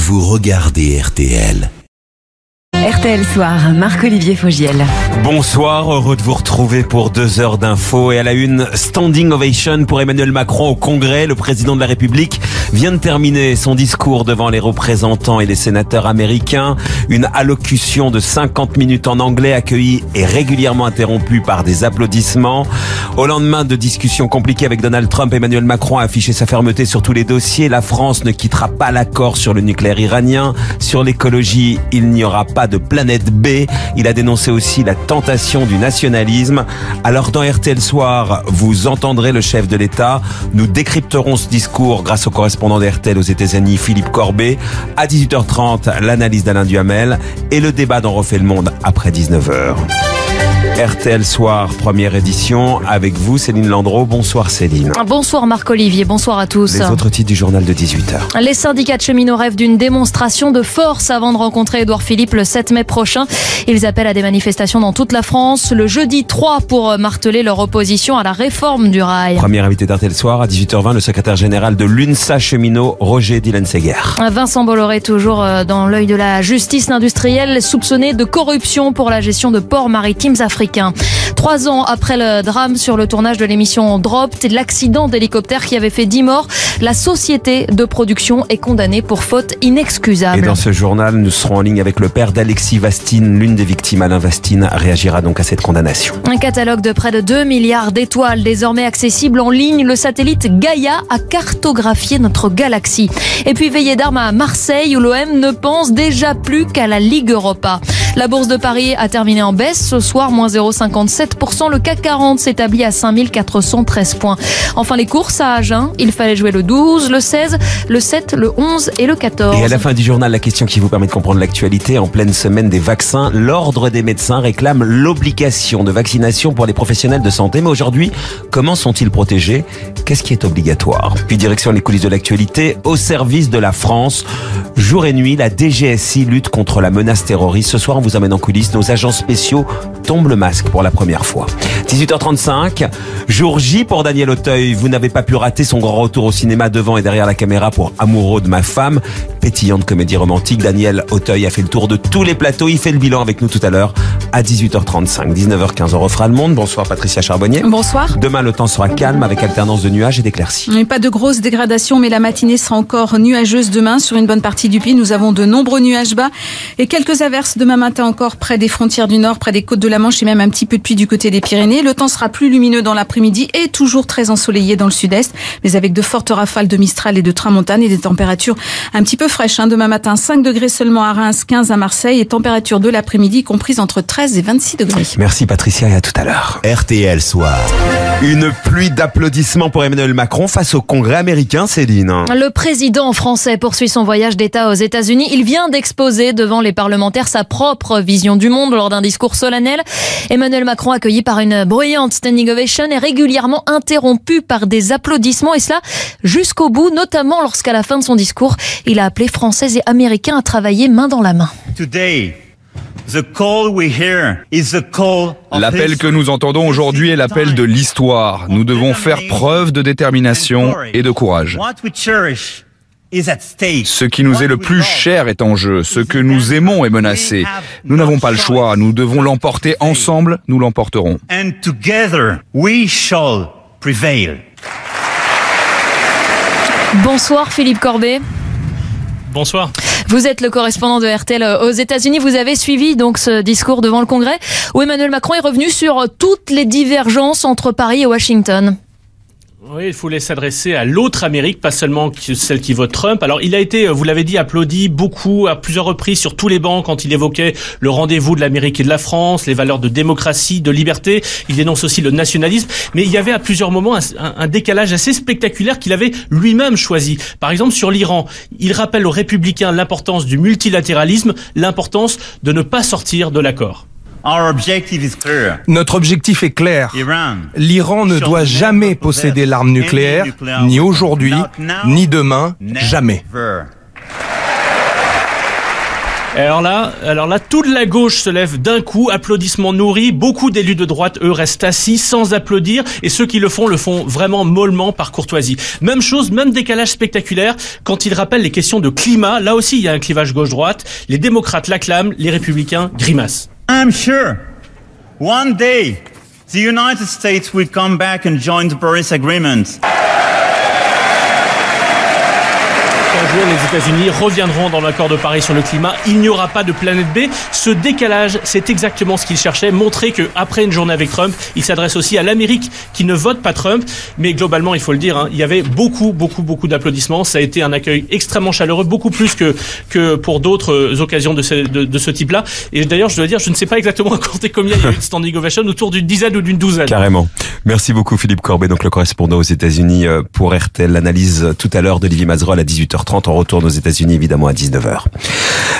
vous regardez RTL. RTL Soir, Marc-Olivier Fogiel. Bonsoir, heureux de vous retrouver pour 2 heures d'infos. Et à la une, standing ovation pour Emmanuel Macron au Congrès. Le président de la République vient de terminer son discours devant les représentants et les sénateurs américains. Une allocution de 50 minutes en anglais accueillie et régulièrement interrompue par des applaudissements. Au lendemain de discussions compliquées avec Donald Trump, Emmanuel Macron a affiché sa fermeté sur tous les dossiers. La France ne quittera pas l'accord sur le nucléaire iranien. Sur l'écologie, il n'y aura pas de planète B. Il a dénoncé aussi la tentation du nationalisme. Alors dans RTL Soir, vous entendrez le chef de l'État. Nous décrypterons ce discours grâce au correspondant d'RTL aux États-Unis, Philippe Corbet. À 18h30, l'analyse d'Alain Duhamel et le débat d'On refait le monde après 19h. RTL Soir, première édition, avec vous Céline Landreau. Bonsoir Céline. Bonsoir Marc-Olivier, bonsoir à tous. Les autres titres du journal de 18h. Les syndicats de cheminots rêvent d'une démonstration de force avant de rencontrer Édouard Philippe le 7 mai prochain. Ils appellent à des manifestations dans toute la France. Le jeudi 3 pour marteler leur opposition à la réforme du rail. Premier invité d'RTL Soir, à 18h20, le secrétaire général de l'UNSA cheminot, Roger Dylan-Seger. Vincent Bolloré, toujours dans l'œil de la justice industrielle, soupçonné de corruption pour la gestion de ports maritimes africains. 3 ans après le drame sur le tournage de l'émission Dropped, l'accident d'hélicoptère qui avait fait 10 morts, la société de production est condamnée pour faute inexcusable. Et dans ce journal, nous serons en ligne avec le père d'Alexis Vastine, l'une des victimes. Alain Vastine réagira donc à cette condamnation. Un catalogue de près de 2 milliards d'étoiles désormais accessible en ligne. Le satellite Gaïa a cartographié notre galaxie. Et puis veillée d'armes à Marseille où l'OM ne pense déjà plus qu'à la Ligue Europa. La bourse de Paris a terminé en baisse ce soir, moins 0,57%. Le CAC 40 s'établit à 5413 points. Enfin, les courses à Agen, il fallait jouer le 12, le 16, le 7, le 11 et le 14. Et à la fin du journal, la question qui vous permet de comprendre l'actualité. En pleine semaine des vaccins, l'Ordre des médecins réclame l'obligation de vaccination pour les professionnels de santé. Mais aujourd'hui, comment sont-ils protégés? Qu'est-ce qui est obligatoire? Puis direction les coulisses de l'actualité, au service de la France. Jour et nuit, la DGSI lutte contre la menace terroriste. Ce soir, on vous amène en coulisses. Nos agents spéciaux tombent le masque pour la première fois. 18h35, jour J pour Daniel Auteuil. Vous n'avez pas pu rater son grand retour au cinéma devant et derrière la caméra pour Amoureux de ma femme. Pétillante comédie romantique, Daniel Auteuil a fait le tour de tous les plateaux. Il fait le bilan avec nous tout à l'heure à 18h35. 19h15, on refera le monde. Bonsoir Patricia Charbonnier. Bonsoir. Demain, le temps sera calme avec alternance de nuages et d'éclaircies. Pas de grosse dégradation, mais la matinée sera encore nuageuse demain. Sur une bonne partie du pays, nous avons de nombreux nuages bas et quelques averses demain matin encore près des frontières du Nord, près des côtes de la Manche et même un petit peu de pluie du côté des Pyrénées. Le temps sera plus lumineux dans l'après-midi et toujours très ensoleillé dans le sud-est, mais avec de fortes rafales de Mistral et de Tramontane et des températures un petit peu fraîches. Demain matin, 5 degrés seulement à Reims, 15 à Marseille et température de l'après-midi comprise entre 13 et 26 degrés. Merci Patricia et à tout à l'heure. RTL Soir. Une pluie d'applaudissements pour Emmanuel Macron face au Congrès américain, Céline. Le président français poursuit son voyage d'État aux États-Unis. Il vient d'exposer devant les parlementaires sa propre vision du monde lors d'un discours solennel. Emmanuel Macron, accueilli par une bruyante standing ovation, est régulièrement interrompu par des applaudissements et cela jusqu'au bout, notamment lorsqu'à la fin de son discours, il a appelé Français et Américains à travailler main dans la main. L'appel que nous entendons aujourd'hui est l'appel de l'histoire. Nous devons faire preuve de détermination et de courage. Ce qui nous est le plus cher est en jeu. Ce que nous aimons est menacé. Nous n'avons pas le choix. Nous devons l'emporter ensemble. Nous l'emporterons. Bonsoir Philippe Corbet. Bonsoir. Vous êtes le correspondant de RTL aux États-Unis. Vous avez suivi donc ce discours devant le Congrès où Emmanuel Macron est revenu sur toutes les divergences entre Paris et Washington. Oui, il fallait s'adresser à l'autre Amérique, pas seulement celle qui vote Trump. Alors, il a été, vous l'avez dit, applaudi beaucoup à plusieurs reprises sur tous les bancs quand il évoquait le rendez-vous de l'Amérique et de la France, les valeurs de démocratie, de liberté. Il dénonce aussi le nationalisme. Mais il y avait à plusieurs moments un décalage assez spectaculaire qu'il avait lui-même choisi. Par exemple, sur l'Iran, il rappelle aux républicains l'importance du multilatéralisme, l'importance de ne pas sortir de l'accord. Notre objectif est clair. L'Iran ne doit jamais posséder l'arme nucléaire, ni aujourd'hui, ni demain, jamais. Et alors là, toute la gauche se lève d'un coup, applaudissements nourris. Beaucoup d'élus de droite, eux, restent assis sans applaudir. Et ceux qui le font vraiment mollement par courtoisie. Même chose, même décalage spectaculaire quand ils rappellent les questions de climat. Là aussi, il y a un clivage gauche-droite. Les démocrates l'acclament, les républicains grimacent. I'm sure one day the United States will come back and join the Paris Agreement. Un jour, les États-Unis reviendront dans l'accord de Paris sur le climat. Il n'y aura pas de planète B. Ce décalage, c'est exactement ce qu'ils cherchaient. Montrer qu'après une journée avec Trump, il s'adresse aussi à l'Amérique qui ne vote pas Trump. Mais globalement, il faut le dire, il y avait beaucoup d'applaudissements. Ça a été un accueil extrêmement chaleureux, beaucoup plus que pour d'autres occasions de ce type-là. Et d'ailleurs, je dois dire, je ne sais pas exactement à compter combien il y a eu de standing ovation, autour d'une dizaine ou d'une douzaine. Carrément. Merci beaucoup Philippe Corbet, donc le correspondant aux États-Unis pour RTL. L'analyse tout à l'heure d'Olivier Mazerolle à 18h30. On retourne aux États-Unis évidemment à 19h.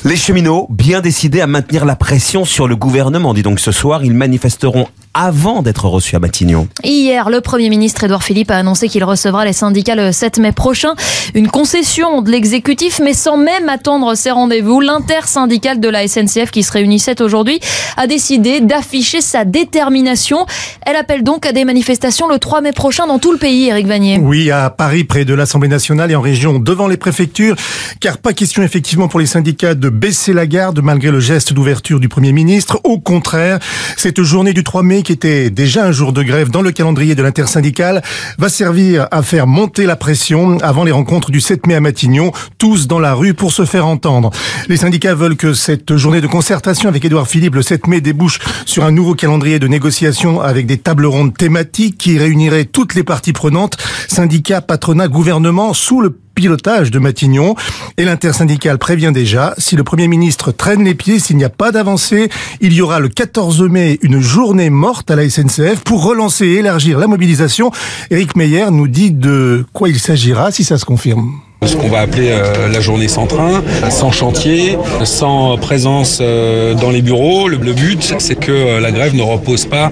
Les cheminots, bien décidés à maintenir la pression sur le gouvernement, dit donc ce soir, ils manifesteront avant d'être reçus à Matignon. Hier, le Premier ministre Édouard Philippe a annoncé qu'il recevra les syndicats le 7 mai prochain. Une concession de l'exécutif, mais sans même attendre ces rendez-vous. L'intersyndicale de la SNCF, qui se réunissait aujourd'hui, a décidé d'afficher sa détermination. Elle appelle donc à des manifestations le 3 mai prochain dans tout le pays, Éric Vanier. Oui, à Paris, près de l'Assemblée nationale et en région, devant les préfectures, car pas question effectivement pour les syndicats de baisser la garde malgré le geste d'ouverture du Premier ministre. Au contraire, cette journée du 3 mai, qui était déjà un jour de grève dans le calendrier de l'intersyndicale, va servir à faire monter la pression avant les rencontres du 7 mai à Matignon, tous dans la rue pour se faire entendre. Les syndicats veulent que cette journée de concertation avec Édouard Philippe le 7 mai débouche sur un nouveau calendrier de négociation avec des tables rondes thématiques qui réuniraient toutes les parties prenantes, syndicats, patronat, gouvernement, sous le pilotage de Matignon. Et l'intersyndicale prévient déjà, si le Premier ministre traîne les pieds, s'il n'y a pas d'avancée, il y aura le 14 mai une journée morte à la SNCF pour relancer et élargir la mobilisation. Éric Meyer nous dit de quoi il s'agira si ça se confirme. Ce qu'on va appeler la journée sans train, sans chantier, sans présence dans les bureaux. Le but, c'est que la grève ne repose pas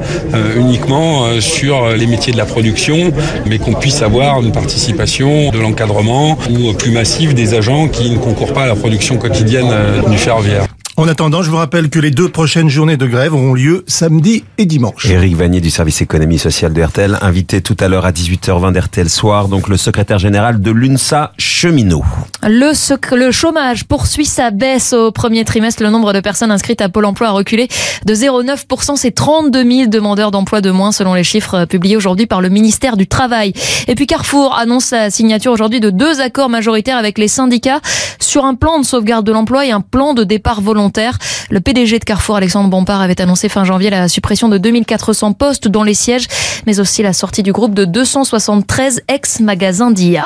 uniquement sur les métiers de la production, mais qu'on puisse avoir une participation de l'encadrement ou plus massive des agents qui ne concourent pas à la production quotidienne du ferroviaire. En attendant, je vous rappelle que les 2 prochaines journées de grève auront lieu samedi et dimanche. Éric Vanier du service économie sociale de RTL, invité tout à l'heure à 18h20 d'RTL Soir, donc le secrétaire général de l'UNSA cheminot. Le chômage poursuit sa baisse au premier trimestre. Le nombre de personnes inscrites à Pôle emploi a reculé de 0,9%. C'est 32 000 demandeurs d'emploi de moins selon les chiffres publiés aujourd'hui par le ministère du Travail. Et puis Carrefour annonce la signature aujourd'hui de 2 accords majoritaires avec les syndicats sur un plan de sauvegarde de l'emploi et un plan de départ volontaire. Le PDG de Carrefour, Alexandre Bompard, avait annoncé fin janvier la suppression de 2400 postes dans les sièges, mais aussi la sortie du groupe de 273 ex-magasins d'IA.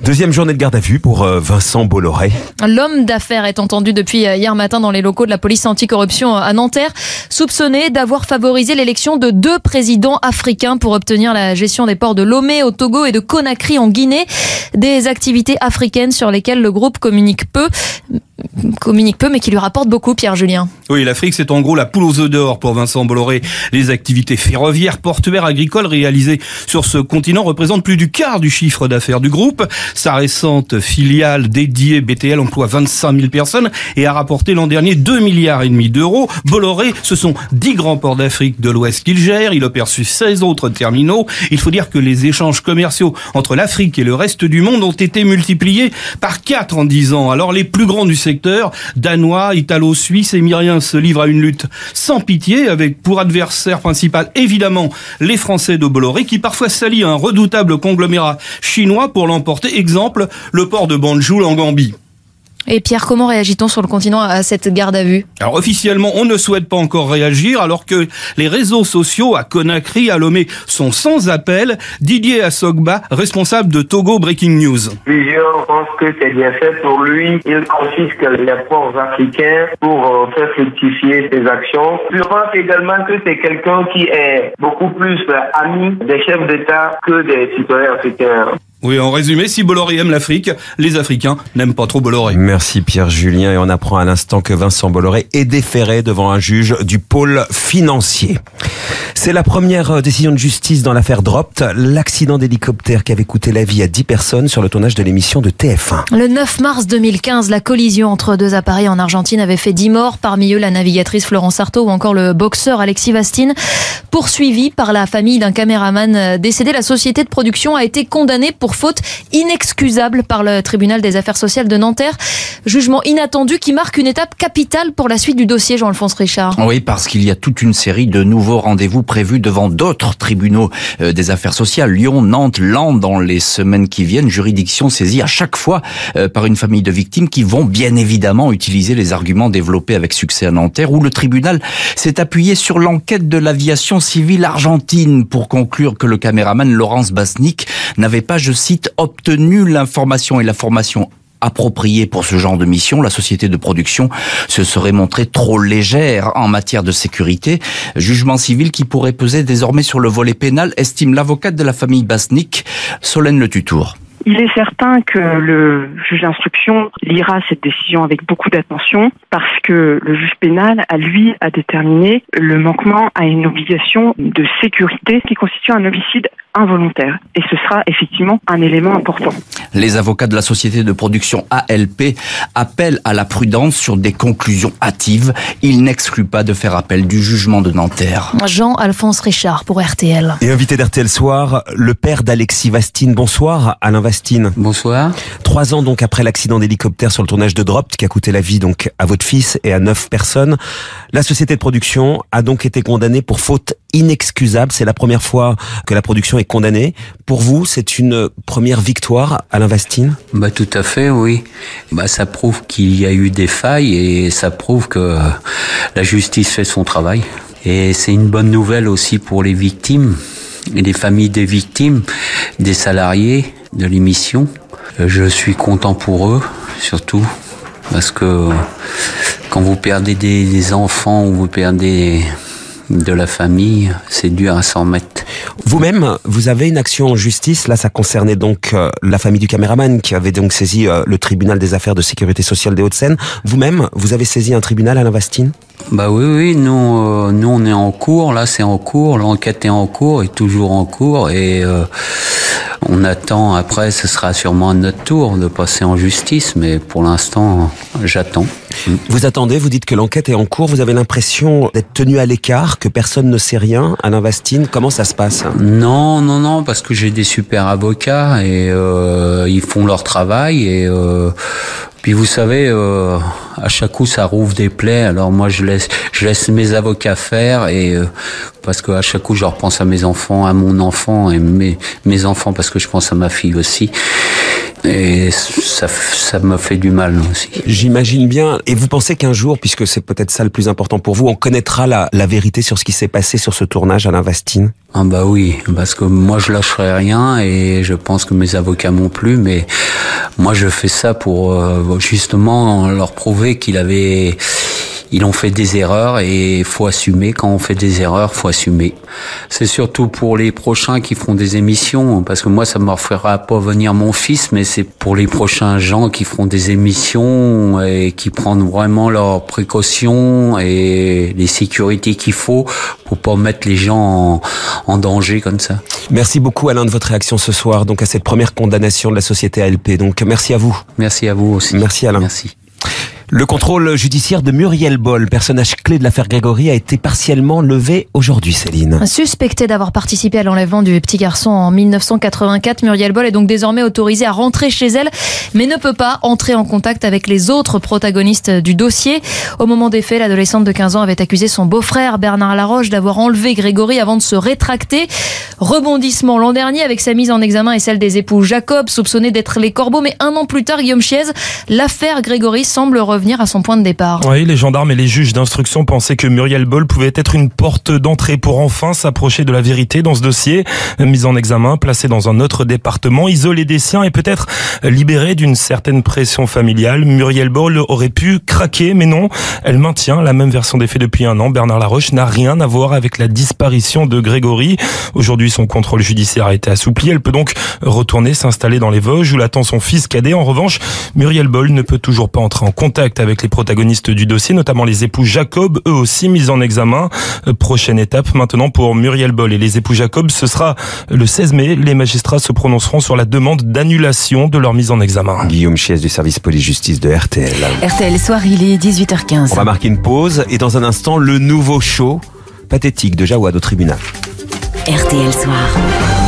Deuxième journée de garde à vue pour Vincent Bolloré. L'homme d'affaires est entendu depuis hier matin dans les locaux de la police anticorruption à Nanterre, soupçonné d'avoir favorisé l'élection de 2 présidents africains pour obtenir la gestion des ports de Lomé au Togo et de Conakry en Guinée. Des activités africaines sur lesquelles le groupe communique peu, mais qui lui rapporte beaucoup, Pierre Julien. Oui, l'Afrique, c'est en gros la poule aux œufs d'or pour Vincent Bolloré. Les activités ferroviaires, portuaires, agricoles réalisées sur ce continent représentent plus du quart du chiffre d'affaires du groupe. Sa récente filiale dédiée BTL emploie 25 000 personnes et a rapporté l'an dernier 2,5 milliards d'euros. Bolloré, ce sont 10 grands ports d'Afrique de l'Ouest qu'il gère. Il opère sur 16 autres terminaux. Il faut dire que les échanges commerciaux entre l'Afrique et le reste du monde ont été multipliés par 4 en 10 ans. Alors les plus grands du secteur, danois, italo-suisses, émiriens, se livrent à une lutte sans pitié avec pour adversaire principal évidemment les Français de Bolloré qui parfois s'allient à un redoutable conglomérat chinois pour l'emporter. Exemple, le port de Banjul en Gambie. Et Pierre, comment réagit-on sur le continent à cette garde à vue ? Alors officiellement, on ne souhaite pas encore réagir alors que les réseaux sociaux à Conakry, à Lomé sont sans appel. Didier Assogba, responsable de Togo Breaking News. Plusieurs pensent que c'est bien fait pour lui. Il confisque les ports africains pour faire fructifier ses actions. Je pense également que c'est quelqu'un qui est beaucoup plus ami des chefs d'État que des citoyens africains. Oui, en résumé, si Bolloré aime l'Afrique, les Africains n'aiment pas trop Bolloré. Merci Pierre-Julien, et on apprend à l'instant que Vincent Bolloré est déféré devant un juge du pôle financier. C'est la première décision de justice dans l'affaire Dropt, l'accident d'hélicoptère qui avait coûté la vie à 10 personnes sur le tournage de l'émission de TF1. Le 9 mars 2015, la collision entre deux appareils en Argentine avait fait 10 morts, parmi eux la navigatrice Florence Artaud ou encore le boxeur Alexis Vastine. Poursuivi par la famille d'un caméraman décédé, la société de production a été condamnée pour faute inexcusable par le tribunal des affaires sociales de Nanterre. Jugement inattendu qui marque une étape capitale pour la suite du dossier, Jean-Alphonse Richard. Oui, parce qu'il y a toute une série de nouveaux rendez-vous prévus devant d'autres tribunaux des affaires sociales. Lyon, Nantes, Laon, dans les semaines qui viennent. Juridiction saisie à chaque fois par une famille de victimes qui vont bien évidemment utiliser les arguments développés avec succès à Nanterre, où le tribunal s'est appuyé sur l'enquête de l'aviation civile argentine pour conclure que le caméraman Laurence Basnic n'avait pas, je cite, obtenu l'information et la formation appropriée pour ce genre de mission. La société de production se serait montrée trop légère en matière de sécurité. Jugement civil qui pourrait peser désormais sur le volet pénal, estime l'avocate de la famille Basnic, Solène Le Tutour. Il est certain que le juge d'instruction lira cette décision avec beaucoup d'attention parce que le juge pénal, a déterminé le manquement à une obligation de sécurité qui constitue un homicide involontaire. Et ce sera effectivement un élément important. Les avocats de la société de production ALP appellent à la prudence sur des conclusions hâtives. Ils n'excluent pas de faire appel du jugement de Nanterre. Jean-Alphonse Richard pour RTL. Et invité d'RTL Soir, le père d'Alexis Vastine. Bonsoir, Alain Vastine. Bonsoir. 3 ans donc après l'accident d'hélicoptère sur le tournage de Dropt qui a coûté la vie donc à votre fils et à 9 personnes. La société de production a donc été condamnée pour faute inexcusable. C'est la première fois que la production est condamnée. Pour vous, c'est une première victoire, Alain Vastine ? Tout à fait, oui. Ça prouve qu'il y a eu des failles et ça prouve que la justice fait son travail. Et c'est une bonne nouvelle aussi pour les victimes et les familles des victimes, des salariés de l'émission. Je suis content pour eux, surtout, parce que quand vous perdez des enfants ou vous perdez de la famille, c'est dur à s'en remettre. Vous-même, vous avez une action en justice. Là, ça concernait donc la famille du caméraman qui avait donc saisi le tribunal des affaires de sécurité sociale des Hauts-de-Seine. Vous-même, vous avez saisi un tribunal, Alain Vastine ? Oui, nous on est en cours, là c'est en cours, l'enquête est en cours et toujours en cours et on attend, après ce sera sûrement à notre tour de passer en justice, mais pour l'instant j'attends. Vous attendez, vous dites que l'enquête est en cours, vous avez l'impression d'être tenu à l'écart, que personne ne sait rien, Alain Vastine, comment ça se passe ? Non, parce que j'ai des super avocats et ils font leur travail et puis vous savez, à chaque coup ça rouvre des plaies. Alors moi je laisse mes avocats faire et parce que à chaque coup je repense à mes enfants, à mon enfant et mes enfants parce que je pense à ma fille aussi. Et ça me fait du mal aussi. J'imagine bien. Et vous pensez qu'un jour, puisque c'est peut-être ça le plus important pour vous, on connaîtra la vérité sur ce qui s'est passé sur ce tournage, Alain Vastine ? Oui, parce que moi je lâcherai rien et je pense que mes avocats non plus, mais moi je fais ça pour justement leur prouver ils ont fait des erreurs et faut assumer. Quand on fait des erreurs, faut assumer. C'est surtout pour les prochains qui feront des émissions, parce que moi, ça ne me fera pas venir mon fils, mais c'est pour les prochains gens qui feront des émissions et qui prennent vraiment leurs précautions et les sécurités qu'il faut pour pas mettre les gens en danger comme ça. Merci beaucoup, Alain, de votre réaction ce soir, donc à cette première condamnation de la société ALP. Donc, merci à vous. Merci à vous aussi. Merci, Alain. Merci. Le contrôle judiciaire de Muriel Boll, personnage clé de l'affaire Grégory, a été partiellement levé aujourd'hui, Céline. Suspectée d'avoir participé à l'enlèvement du petit garçon en 1984, Muriel Boll est donc désormais autorisée à rentrer chez elle, mais ne peut pas entrer en contact avec les autres protagonistes du dossier. Au moment des faits, l'adolescente de 15 ans avait accusé son beau-frère Bernard Laroche d'avoir enlevé Grégory avant de se rétracter. Rebondissement l'an dernier avec sa mise en examen et celle des époux Jacob, soupçonnés d'être les corbeaux, mais un an plus tard, Guillaume Chiez, l'affaire Grégory semble revenir à son point de départ. Oui, les gendarmes et les juges d'instruction pensaient que Muriel Boll pouvait être une porte d'entrée pour enfin s'approcher de la vérité dans ce dossier. Mise en examen, placée dans un autre département, isolée des siens et peut-être libérée d'une certaine pression familiale, Muriel Boll aurait pu craquer, mais non, elle maintient la même version des faits depuis un an. Bernard Laroche n'a rien à voir avec la disparition de Grégory. Aujourd'hui, son contrôle judiciaire a été assoupli. Elle peut donc retourner s'installer dans les Vosges où l'attend son fils cadet. En revanche, Muriel Boll ne peut toujours pas entrer en contact avec les protagonistes du dossier, notamment les époux Jacob, eux aussi mis en examen. Prochaine étape maintenant pour Muriel Boll et les époux Jacob, ce sera le 16 mai. Les magistrats se prononceront sur la demande d'annulation de leur mise en examen. Guillaume Chies du service police-justice de RTL. RTL Soir, il est 18h15. On va marquer une pause et dans un instant, le nouveau show pathétique de Jawad au tribunal. RTL Soir.